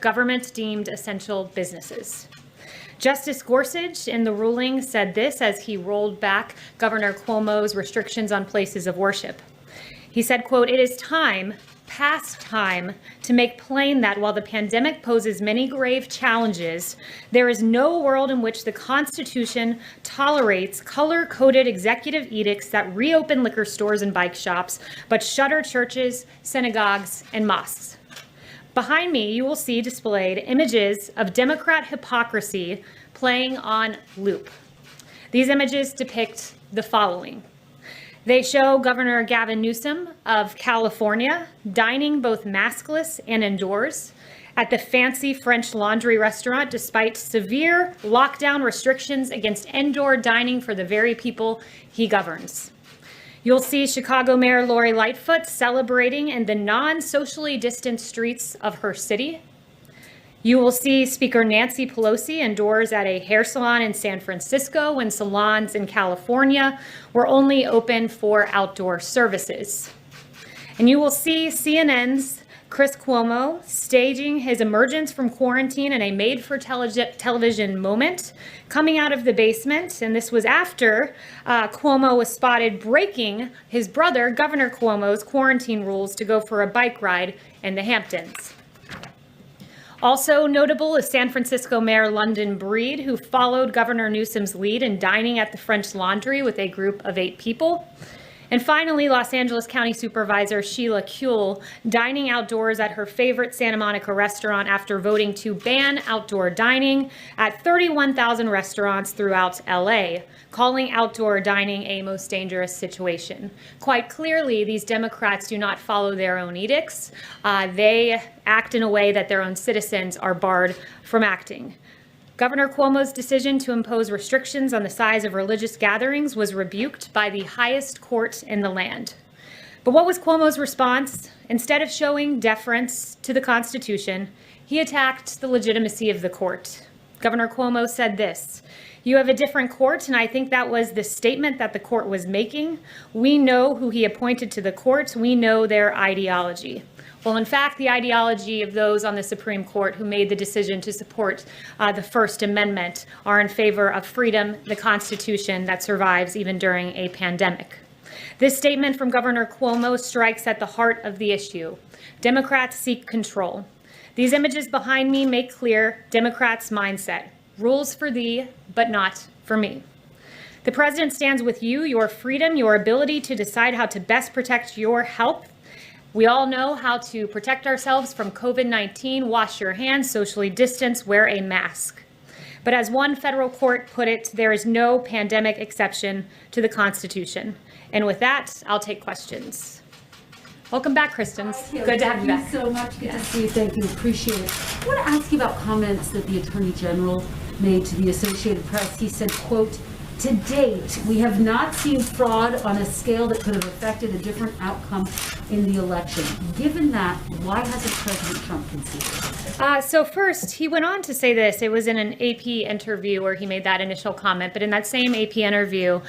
government deemed essential businesses. Justice Gorsuch in the ruling said this as he rolled back Governor Cuomo's restrictions on places of worship. He said, quote, "It is time, past time, to make plain that while the pandemic poses many grave challenges, there is no world in which the Constitution tolerates color-coded executive edicts that reopen liquor stores and bike shops, but shutter churches, synagogues, and mosques." Behind me, you will see displayed images of Democrat hypocrisy playing on loop. These images depict the following. They show Governor Gavin Newsom of California dining both maskless and indoors at the fancy French Laundry restaurant despite severe lockdown restrictions against indoor dining for the very people he governs. You'll see Chicago Mayor Lori Lightfoot celebrating in the non-socially distant streets of her city. You will see Speaker Nancy Pelosi indoors at a hair salon in San Francisco when salons in California were only open for outdoor services. And you will see CNN's Chris Cuomo staging his emergence from quarantine in a made-for-television moment, coming out of the basement. And this was after Cuomo was spotted breaking his brother, Governor Cuomo's quarantine rules to go for a bike ride in the Hamptons. Also notable is San Francisco Mayor London Breed, who followed Governor Newsom's lead in dining at the French Laundry with a group of 8 people. And finally, Los Angeles County Supervisor Sheila Kuehl dining outdoors at her favorite Santa Monica restaurant after voting to ban outdoor dining at 31,000 restaurants throughout LA, calling outdoor dining a most dangerous situation. Quite clearly, these Democrats do not follow their own edicts. They act in a way that their own citizens are barred from acting. Governor Cuomo's decision to impose restrictions on the size of religious gatherings was rebuked by the highest court in the land. But what was Cuomo's response? Instead of showing deference to the Constitution, he attacked the legitimacy of the court. Governor Cuomo said this, "You have a different court," and I think that was the statement that the court was making. "We know who he appointed to the court. We know their ideology." Well, in fact, the ideology of those on the Supreme Court who made the decision to support the First Amendment are in favor of freedom, the Constitution that survives even during a pandemic. This statement from Governor Cuomo strikes at the heart of the issue. Democrats seek control. These images behind me make clear Democrats' mindset. Rules for thee, but not for me. The president stands with you, your freedom, your ability to decide how to best protect your health. We all know how to protect ourselves from COVID-19, wash your hands, socially distance, wear a mask. But as one federal court put it, there is no pandemic exception to the Constitution. And with that, I'll take questions. Welcome back, Kristen. Good to have you back. Thank you so much. Good to see you. Thank you. Appreciate it. I want to ask you about comments that the Attorney General made to the Associated Press. He said, quote, "To date, we have not seen fraud on a scale that could have affected a different outcome in the election." Given that, why hasn't President Trump conceded? So first, he went on to say this. It was in an AP interview where he made that initial comment. But in that same AP interview,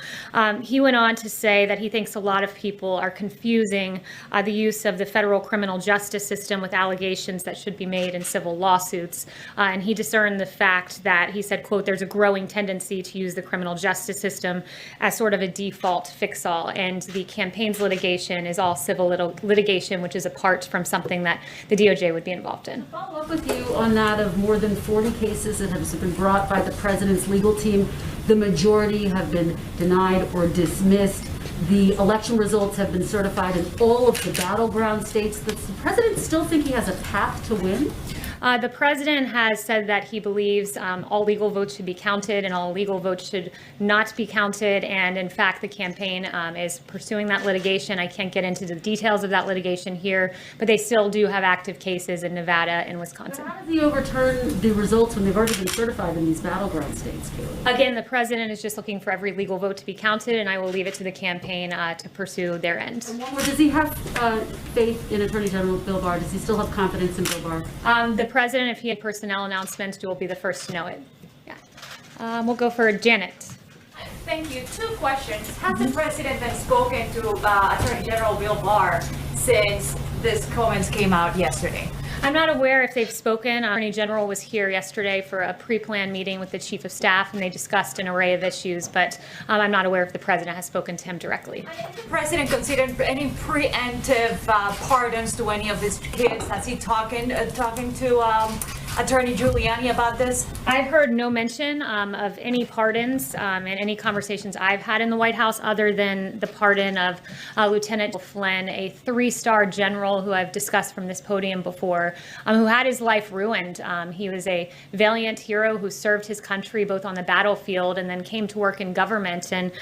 he went on to say that he thinks a lot of people are confusing the use of the federal criminal justice system with allegations that should be made in civil lawsuits. And he discerned the fact that he said, quote, "There's a growing tendency to use the criminal justice system as sort of a default fix-all. And the campaigns litigation is all civil litigation, which is apart from something that the DOJ would be involved in." Follow up with you on that of more than 40 cases that have been brought by the president's legal team. The majority have been denied or dismissed. The election results have been certified in all of the battleground states. Does the president still think he has a path to win? The president has said that he believes all legal votes should be counted and all illegal votes should not be counted. And in fact, the campaign is pursuing that litigation. I can't get into the details of that litigation here, but they still do have active cases in Nevada and Wisconsin. But how does he overturn the results when they've already been certified in these battleground states, Kayleigh? Again, the president is just looking for every legal vote to be counted, and I will leave it to the campaign to pursue their end. And one more, does he have faith in Attorney General Bill Barr? Does he still have confidence in Bill Barr? The president, if he had personnel announcements, will be the first to know it. Yeah. We'll go for Janet. Thank you. 2 questions. Has the president then spoken to Attorney General Bill Barr since these comments came out yesterday? I'm not aware if they've spoken. Attorney General was here yesterday for a pre-planned meeting with the Chief of Staff, and they discussed an array of issues, but I'm not aware if the President has spoken to him directly. Has the President considered any preemptive pardons to any of his kids? Has he talking to Attorney Giuliani about this? I've heard no mention of any pardons in any conversations I've had in the White House other than the pardon of Lieutenant Flynn, a 3-star general who I've discussed from this podium before, who had his life ruined. He was a valiant hero who served his country both on the battlefield and then came to work in government. And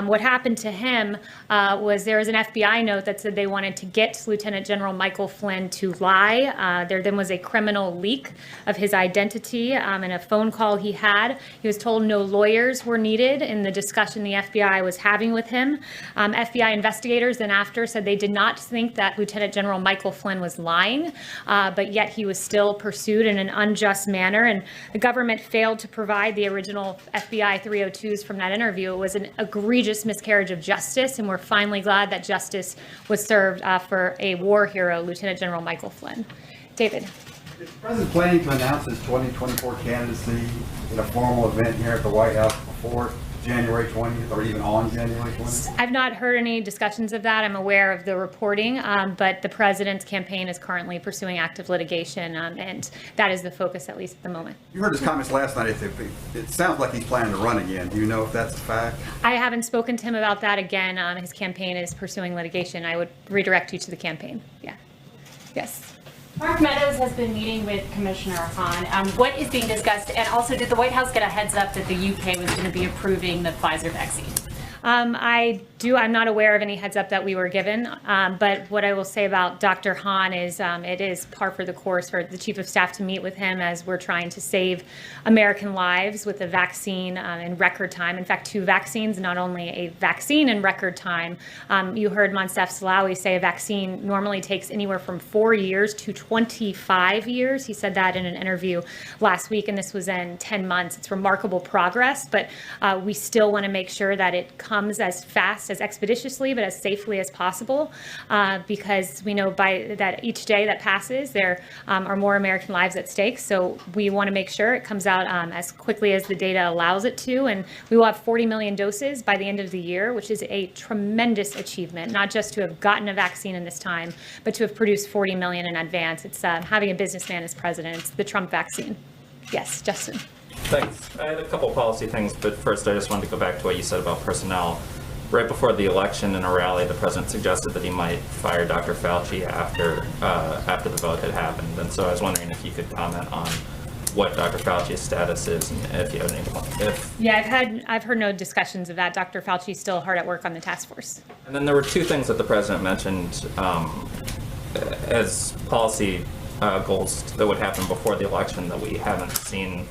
what happened to him was there was an FBI note that said they wanted to get Lieutenant General Michael Flynn to lie. There then was a criminal leak of his identity in a phone call he had. He was told no lawyers were needed in the discussion the FBI was having with him. FBI investigators then after said they did not think that Lieutenant General Michael Flynn was lying, but yet he was still pursued in an unjust manner, and the government failed to provide the original FBI 302s from that interview. It was an egregious miscarriage of justice, and we're finally glad that justice was served for a war hero, Lieutenant General Michael Flynn. David. Is the President planning to announce his 2024 candidacy in a formal event here at the White House before January 20th or even on January 20th? I've not heard any discussions of that. I'm aware of the reporting, but the President's campaign is currently pursuing active litigation, and that is the focus, at least at the moment. You heard his comments last night. It sounds like he's planning to run again. Do you know if that's a fact? I haven't spoken to him about that again. His campaign is pursuing litigation. I would redirect you to the campaign. Yeah. Yes. Mark Meadows has been meeting with Commissioner Hahn. What is being discussed? And also, did the White House get a heads up that the UK was going to be approving the Pfizer vaccine? I'm not aware of any heads up that we were given, but what I will say about Dr. Hahn is it is par for the course for the Chief of Staff to meet with him as we're trying to save American lives with a vaccine in record time. In fact, 2 vaccines, not only a vaccine in record time. You heard Moncef Slaoui say a vaccine normally takes anywhere from 4 years to 25 years. He said that in an interview last week, and this was in 10 months. It's remarkable progress, but we still want to make sure that it comes as fast, as expeditiously, but as safely as possible, because we know by that each day that passes, there are more American lives at stake. So we want to make sure it comes out as quickly as the data allows it to, and we will have 40 million doses by the end of the year, which is a tremendous achievement, not just to have gotten a vaccine in this time, but to have produced 40 million in advance. It's having a businessman as president. It's the Trump vaccine. Yes, Justin. Thanks. I had a couple policy things, but first I just wanted to go back to what you said about personnel. Right before the election in a rally, the president suggested that he might fire Dr. Fauci after the vote had happened. And so I was wondering if you could comment on what Dr. Fauci's status is and if you have any. Yeah, I've heard no discussions of that. Dr. Fauci's still hard at work on the task force. And then there were 2 things that the president mentioned as policy goals that would happen before the election that we haven't seen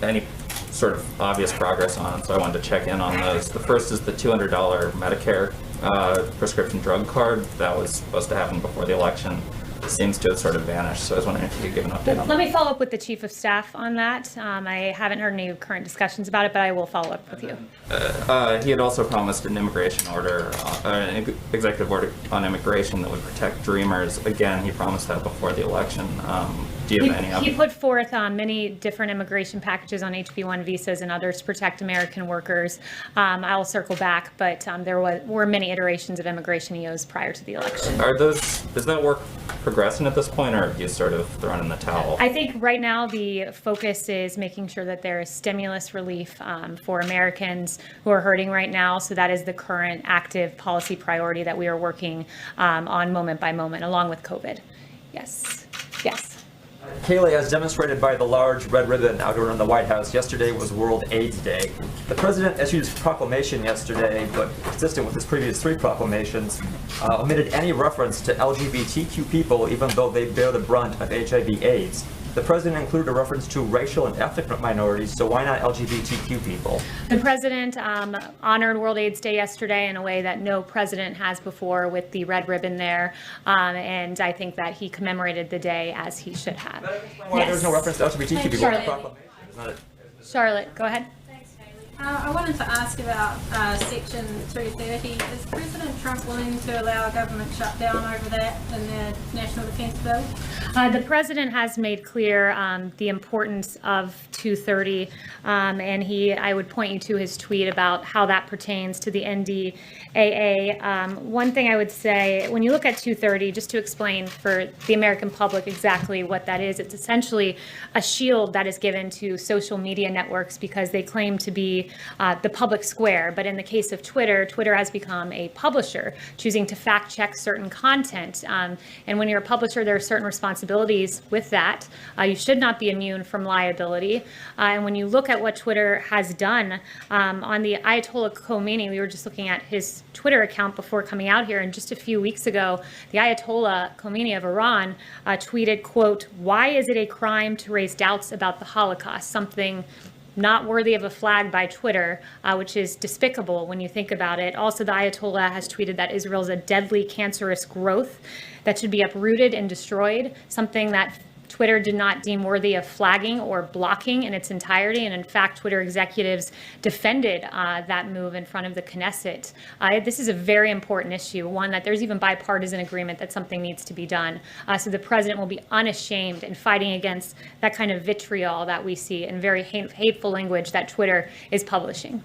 any sort of obvious progress on, so I wanted to check in on those. The first is the $200 Medicare prescription drug card that was supposed to happen before the election. Seems to have sort of vanished, so I was wondering if you could give an update on that. Let me follow up with the Chief of Staff on that. I haven't heard any current discussions about it, but I will follow up with you. He had also promised an immigration order, an executive order on immigration that would protect dreamers. Again, he promised that before the election. Do you have any updates? He put forth many different immigration packages on HB1 visas and others to protect American workers. I'll circle back, but there were many iterations of immigration EOs prior to the election. Is that work progressing at this point, or have you sort of thrown in the towel? I think right now the focus is making sure that there is stimulus relief for Americans who are hurting right now. So that is the current active policy priority that we are working on moment by moment, along with COVID. Yes. Yes. Kayleigh, as demonstrated by the large red ribbon out around the White House, yesterday was World AIDS Day. The president issued his proclamation yesterday, but consistent with his previous 3 proclamations, omitted any reference to LGBTQ people, even though they bear the brunt of HIV/AIDS. The president included a reference to racial and ethnic minorities, so why not LGBTQ people? The president honored World AIDS Day yesterday in a way that no president has before, with the red ribbon there, and I think that he commemorated the day as he should have. Why there's no reference to LGBTQ people in the proclamation? Charlotte, go ahead. Thanks, Kayleigh. I wanted to ask about Section 230. Is President Trump willing to allow a government shutdown over that in the National Defense Bill? The president has made clear the importance of 230, and I would point you to his tweet about how that pertains to the NDAA. One thing I would say, when you look at 230, just to explain for the American public exactly what that is, it's essentially a shield that is given to social media networks because they claim to be the public square. But in the case of Twitter, Twitter has become a publisher, choosing to fact check certain content. And when you're a publisher, there are certain responsibilities with that. You should not be immune from liability. And when you look at what Twitter has done on the Ayatollah Khomeini, we were just looking at his Twitter account before coming out here, and just a few weeks ago, the Ayatollah Khomeini of Iran tweeted, quote, "Why is it a crime to raise doubts about the Holocaust?" Something not worthy of a flag by Twitter, which is despicable when you think about it. Also, the Ayatollah has tweeted that Israel is a deadly, cancerous growth that should be uprooted and destroyed, something that Twitter did not deem worthy of flagging or blocking in its entirety. And in fact, Twitter executives defended that move in front of the Knesset. This is a very important issue, one that there's even bipartisan agreement that something needs to be done. So the president will be unashamed in fighting against that kind of vitriol that we see and very hateful language that Twitter is publishing.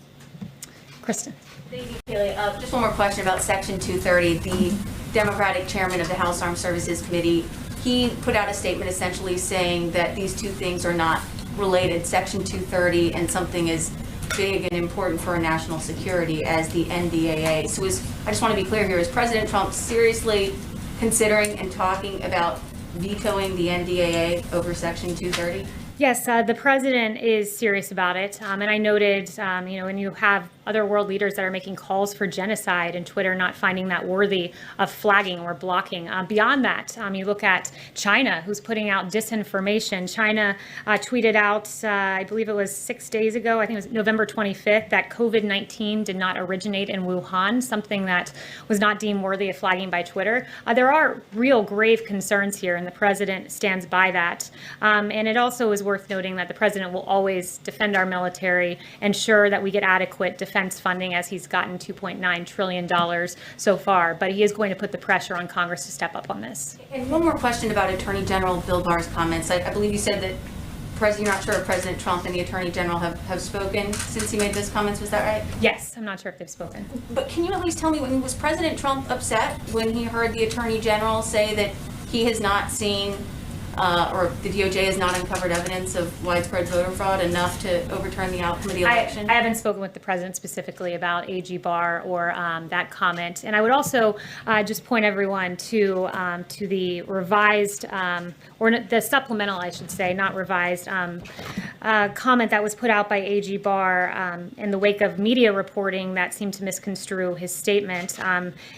Kristen. Thank you, Kayleigh. Just one more question about Section 230. The Democratic chairman of the House Armed Services Committee, he put out a statement essentially saying that these two things are not related, Section 230 and something as big and important for our national security as the NDAA. So I just want to be clear here, is President Trump seriously considering and talking about vetoing the NDAA over Section 230? Yes, the president is serious about it. And I noted, when you have other world leaders that are making calls for genocide and Twitter not finding that worthy of flagging or blocking. Beyond that, you look at China, who's putting out disinformation. China tweeted out, I believe it was 6 days ago, I think it was November 25th, that COVID-19 did not originate in Wuhan, something that was not deemed worthy of flagging by Twitter. There are real grave concerns here, and the president stands by that. And it also is worth noting that the president will always defend our military, ensure that we get adequate defense funding, as he's gotten $2.9 trillion so far. But he is going to put the pressure on Congress to step up on this. And one more question about Attorney General Bill Barr's comments. I believe you said that you're not sure if President Trump and the Attorney General have spoken since he made those comments. Was that right? Yes, I'm not sure if they've spoken. But can you at least tell me, was President Trump upset when he heard the Attorney General say that he has not seen or the DOJ has not uncovered evidence of widespread voter fraud enough to overturn the outcome of the election? I haven't spoken with the president specifically about AG Barr or that comment. And I would also just point everyone to the revised, or the supplemental, I should say, not revised, comment that was put out by AG Barr in the wake of media reporting that seemed to misconstrue his statement.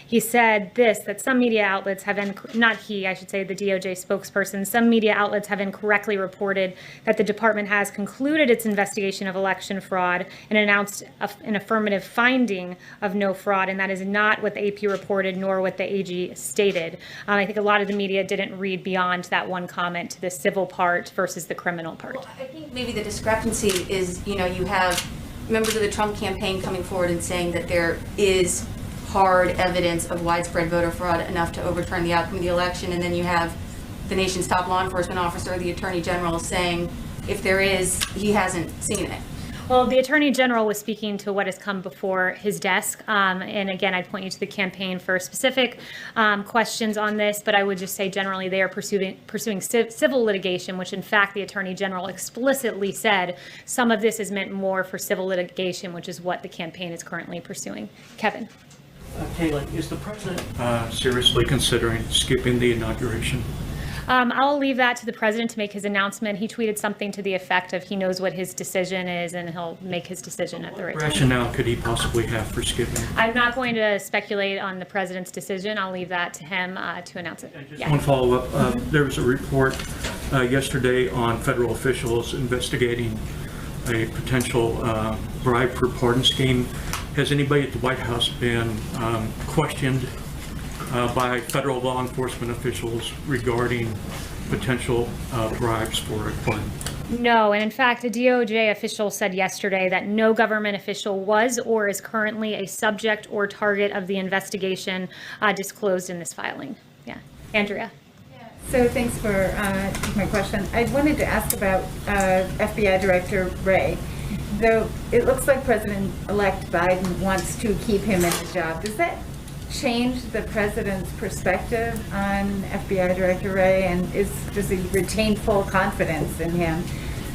He said that some media outlets have, not he, I should say, the DOJ spokesperson, some media outlets have incorrectly reported that the department has concluded its investigation of election fraud and announced an affirmative finding of no fraud, and that is not what the AP reported nor what the AG stated. I think a lot of the media didn't read beyond that one comment to the civil part versus the criminal part. Well, I think maybe the discrepancy is, you have members of the Trump campaign coming forward and saying that there is hard evidence of widespread voter fraud enough to overturn the outcome of the election, and then you have the nation's top law enforcement officer, the Attorney General, saying if there is, he hasn't seen it. Well, the Attorney General was speaking to what has come before his desk. And again, I'd point you to the campaign for specific questions on this, but I would just say generally they are pursuing civil litigation, which in fact the Attorney General explicitly said some of this is meant more for civil litigation, which is what the campaign is currently pursuing. Kevin. Kayleigh, is the president seriously considering skipping the inauguration? I'll leave that to the president to make his announcement. He tweeted something to the effect of he knows what his decision is and he'll make his decision at the right time. What rationale could he possibly have for skipping? I'm not going to speculate on the president's decision. I'll leave that to him to announce it. Just one follow-up. There was a report yesterday on federal officials investigating a potential bribe for pardon scheme. Has anybody at the White House been questioned by federal law enforcement officials regarding potential bribes for a pardon? No, and in fact, a DOJ official said yesterday that no government official was or is currently a subject or target of the investigation disclosed in this filing. Yeah, Andrea. So thanks for taking my question. I wanted to ask about FBI Director Wray. Though it looks like President-elect Biden wants to keep him in the job, does that change the president's perspective on FBI Director Wray, and does he retain full confidence in him?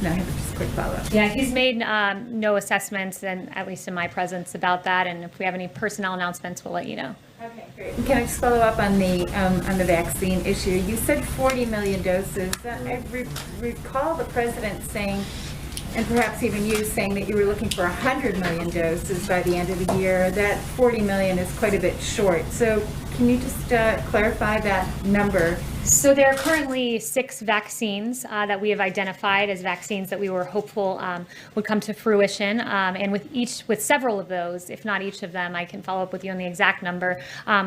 No, I have just a quick follow-up. Yeah, he's made no assessments, and at least in my presence, about that. And if we have any personnel announcements, we'll let you know. Okay, great. Can I just follow up on the vaccine issue? You said 40 million doses. I recall the president saying, and perhaps even you saying, that you were looking for 100 million doses by the end of the year. That 40 million is quite a bit short. So can you just clarify that number? So there are currently 6 vaccines that we have identified as vaccines that we were hopeful would come to fruition. And with several of those, if not each of them, I can follow up with you on the exact number.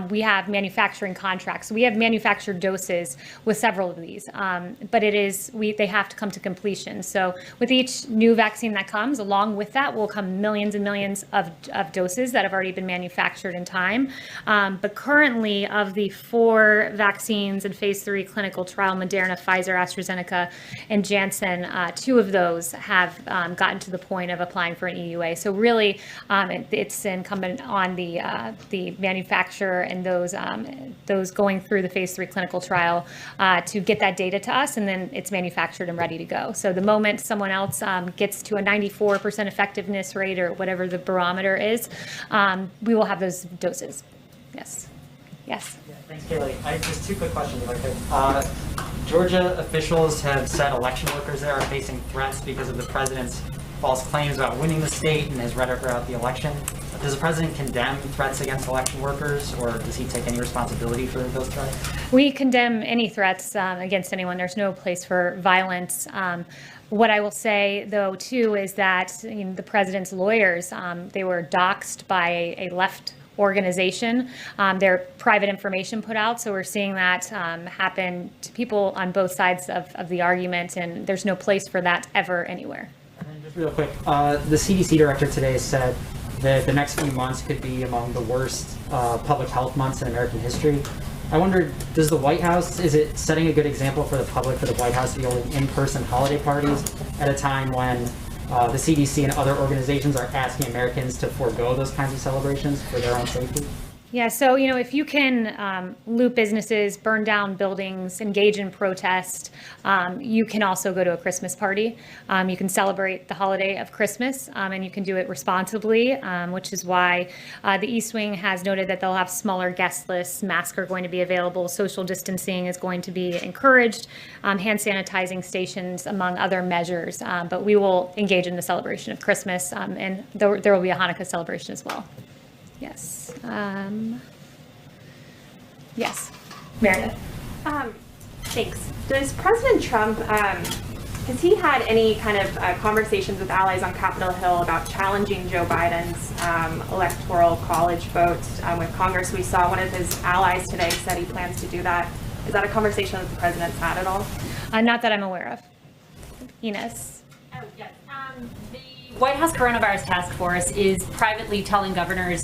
We have manufacturing contracts. So we have manufactured doses with several of these, but they have to come to completion. So with each new vaccine that comes, along with that will come millions and millions of doses that have already been manufactured in time. But currently, of the 4 vaccines in phase 3 clinical trial, Moderna, Pfizer, AstraZeneca, and Janssen, 2 of those have gotten to the point of applying for an EUA. So really, it's incumbent on the manufacturer and those going through the phase 3 clinical trial to get that data to us, and then it's manufactured and ready to go. So the moment someone else gets to a 94% effectiveness rate or whatever the barometer is, we will have those doses. Yes. Yes. Yeah, thanks, Kayleigh. I have just 2 quick questions, if I could. Georgia officials have said election workers there are facing threats because of the president's false claims about winning the state and his rhetoric about the election. Does the president condemn threats against election workers, or does he take any responsibility for those threats? We condemn any threats against anyone. There's no place for violence. What I will say, though, too, is that the president's lawyers, they were doxxed by a left organization. Their private information put out, so we're seeing that happen to people on both sides of the argument, and there's no place for that ever anywhere. And then just real quick, the CDC director today said that the next few months could be among the worst public health months in American history. I wonder, does the White House, is it setting a good example for the public for the White House to be holding in-person holiday parties at a time when the CDC and other organizations are asking Americans to forego those kinds of celebrations for their own safety? Yeah, so, if you can loot businesses, burn down buildings, engage in protest, you can also go to a Christmas party. You can celebrate the holiday of Christmas, and you can do it responsibly, which is why the East Wing has noted that they'll have smaller guest lists, masks are going to be available, social distancing is going to be encouraged, hand sanitizing stations, among other measures. But we will engage in the celebration of Christmas, and there will be a Hanukkah celebration as well. Yes. Yes. Meredith. Thanks. Does President Trump, has he had any kind of conversations with allies on Capitol Hill about challenging Joe Biden's electoral college vote with Congress? We saw one of his allies today said he plans to do that. Is that a conversation that the president's had at all? Not that I'm aware of. Ines. Oh, yes. The White House Coronavirus Task Force is privately telling governors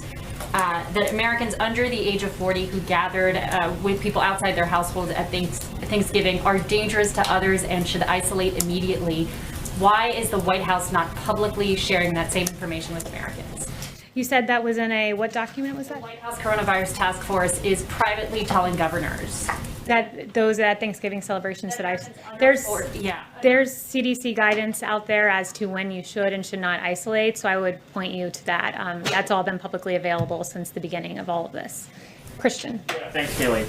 that Americans under the age of 40 who gathered with people outside their households at Thanksgiving are dangerous to others and should isolate immediately. Why is the White House not publicly sharing that same information with Americans? You said that was in a, what document was that? The White House Coronavirus Task Force is privately telling governors. That those Thanksgiving celebrations there's CDC guidance out there as to when you should and should not isolate, so I would point you to that. That's all been publicly available since the beginning of all of this. Christian. Yeah, thanks, Kayleigh.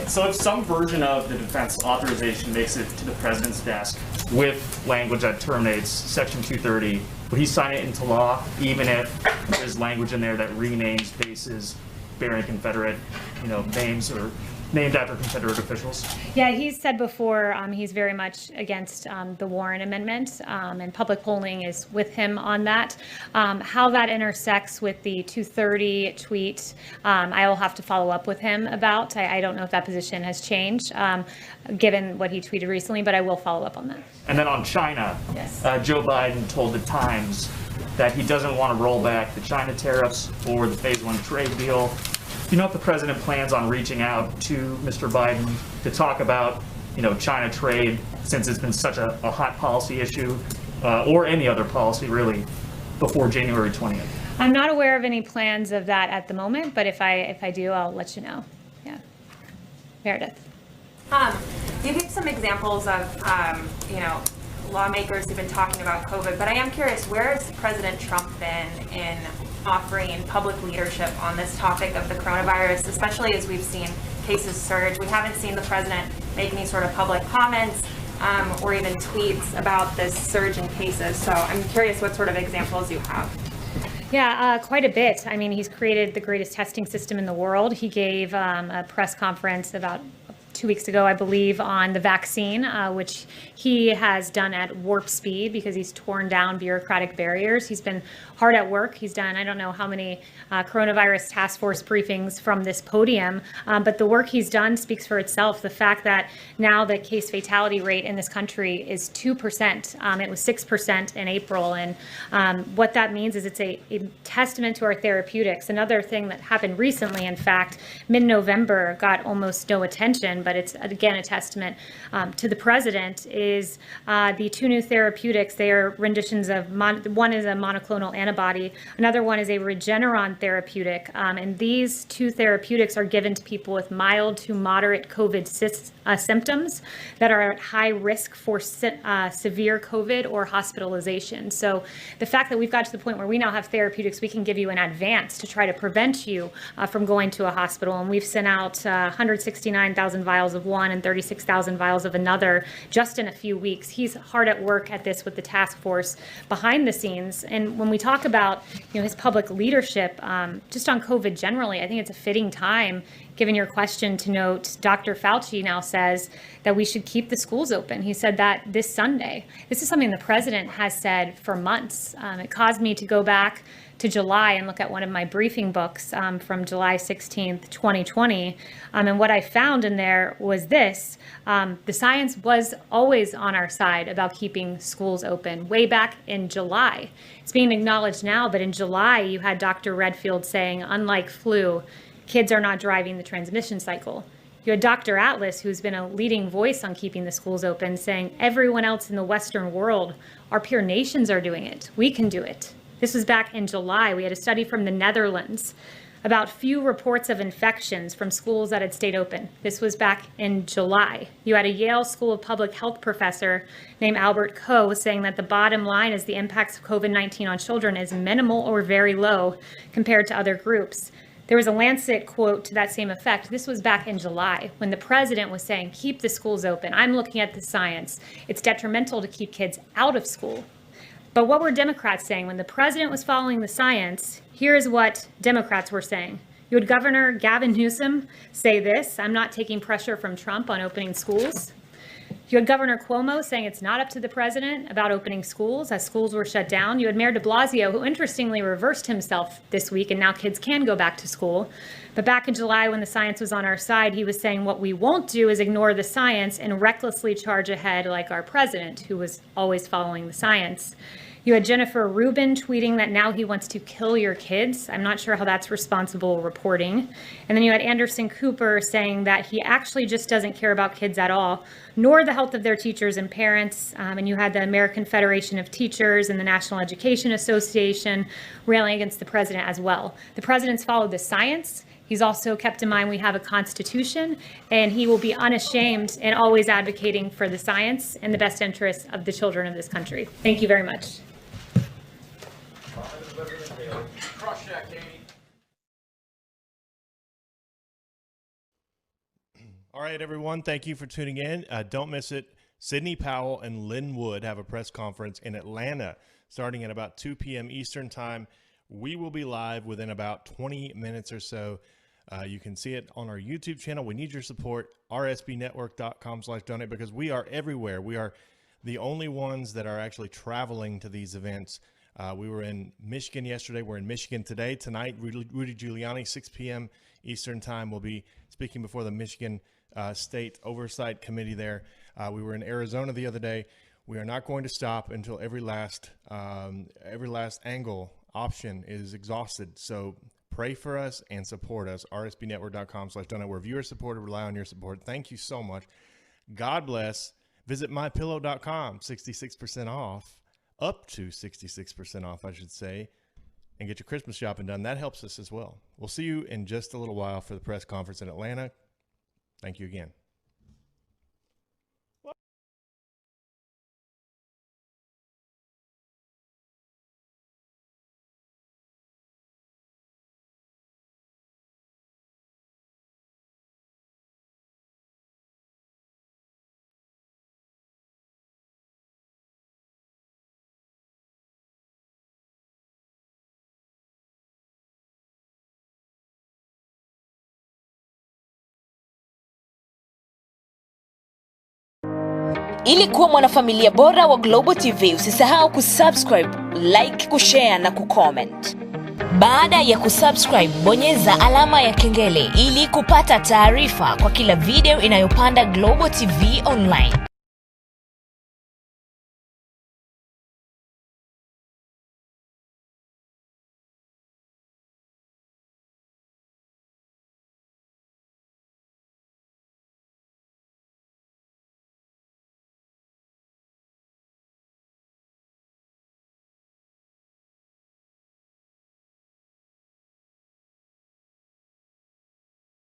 So if some version of the defense authorization makes it to the president's desk with language that terminates Section 230, would he sign it into law, even if there's language in there that renames bases bearing Confederate, names or named after Confederate officials. Yeah, he's said before he's very much against the Warren Amendment, and public polling is with him on that. How that intersects with the 230 tweet, I will have to follow up with him about. I don't know if that position has changed given what he tweeted recently, but I will follow up on that. And then on China, Yes. Joe Biden told the Times that he doesn't want to roll back the China tariffs or the phase 1 trade deal. Do you know if the president plans on reaching out to Mr. Biden to talk about, China trade, since it's been such a hot policy issue, or any other policy really, before January 20th? I'm not aware of any plans of that at the moment, but if I do, I'll let you know. Yeah. Meredith. You gave some examples of, lawmakers who've been talking about COVID, but I am curious, where has President Trump been in offering public leadership on this topic of the coronavirus, especially as we've seen cases surge? We haven't seen the president make any sort of public comments or even tweets about this surge in cases. So I'm curious what sort of examples you have. Yeah, quite a bit. I mean, he's created the greatest testing system in the world. He gave a press conference about 2 weeks ago, I believe, on the vaccine, which he has done at warp speed because he's torn down bureaucratic barriers. He's been hard at work. He's done, I don't know how many coronavirus task force briefings from this podium, but the work he's done speaks for itself. The fact that now the case fatality rate in this country is 2%. It was 6% in April. And what that means is it's a testament to our therapeutics. Another thing that happened recently, in fact, mid-November got almost no attention, but it's again a testament to the president, is the 2 new therapeutics. They are renditions of, one is a monoclonal antibody, another one is a Regeneron therapeutic. And these 2 therapeutics are given to people with mild to moderate COVID symptoms that are at high risk for severe COVID or hospitalization. So the fact that we've got to the point where we now have therapeutics we can give you in advance to try to prevent you from going to a hospital. And we've sent out 169,000 vials of one and 36,000 vials of another just in a few weeks. He's hard at work at this with the task force behind the scenes. And when we talk about his public leadership, just on COVID generally, I think it's a fitting time, given your question, to note Dr. Fauci now says that we should keep the schools open. He said that this Sunday. This is something the president has said for months. It caused me to go back to July and look at one of my briefing books from July 16th, 2020. And what I found in there was this. The science was always on our side about keeping schools open way back in July. It's being acknowledged now, but in July you had Dr. Redfield saying, unlike flu, kids are not driving the transmission cycle. You had Dr. Atlas, who's been a leading voice on keeping the schools open, saying everyone else in the Western world, our peer nations are doing it. We can do it. This was back in July. We had a study from the Netherlands about few reports of infections from schools that had stayed open. This was back in July. You had a Yale School of Public Health professor named Albert Coe saying that the bottom line is the impacts of COVID-19 on children is minimal or very low compared to other groups. There was a Lancet quote to that same effect. This was back in July when the president was saying, keep the schools open. I'm looking at the science. It's detrimental to keep kids out of school. But what were Democrats saying? When the president was following the science, here's what Democrats were saying. You had Governor Gavin Newsom say this: I'm not taking pressure from Trump on opening schools. You had Governor Cuomo saying it's not up to the president about opening schools as schools were shut down. You had Mayor de Blasio, who interestingly reversed himself this week, and now kids can go back to school. But back in July, when the science was on our side, he was saying what we won't do is ignore the science and recklessly charge ahead like our president, who was always following the science. You had Jennifer Rubin tweeting that now he wants to kill your kids. I'm not sure how that's responsible reporting. And then you had Anderson Cooper saying that he actually just doesn't care about kids at all, nor the health of their teachers and parents. And you had the American Federation of Teachers and the National Education Association railing against the president as well. The president's followed the science. He's also kept in mind we have a constitution, and he will be unashamed and always advocating for the science and the best interests of the children of this country. Thank you very much. Crush that, Katie. All right, everyone. Thank you for tuning in. Don't miss it. Sidney Powell and Lynn Wood have a press conference in Atlanta starting at about 2 p.m. Eastern time. We will be live within about 20 minutes or so. You can see it on our YouTube channel. We need your support, rsbnetwork.com/donate, because we are everywhere. We are the only ones that are actually traveling to these events. We were in Michigan yesterday. We're in Michigan today. Tonight, Rudy Giuliani, 6 p.m. Eastern time, will be speaking before the Michigan State Oversight Committee there. We were in Arizona the other day. We are not going to stop until every last angle option is exhausted. So pray for us and support us. rsbnetwork.com/donate. We're viewer supported. Rely on your support. Thank you so much. God bless. Visit mypillow.com. 66% off. Up to 66% off, I should say. And get your Christmas shopping done. That helps us as well. We'll see you in just a little while for the press conference in Atlanta. Thank you again. Ili kuwa mwanafamilia bora wa Global TV, usisahau kusubscribe, like, kushare na kucomment. Baada ya kusubscribe, bonyeza alama ya kengele ili kupata taarifa kwa kila video inayopanda Global TV Online.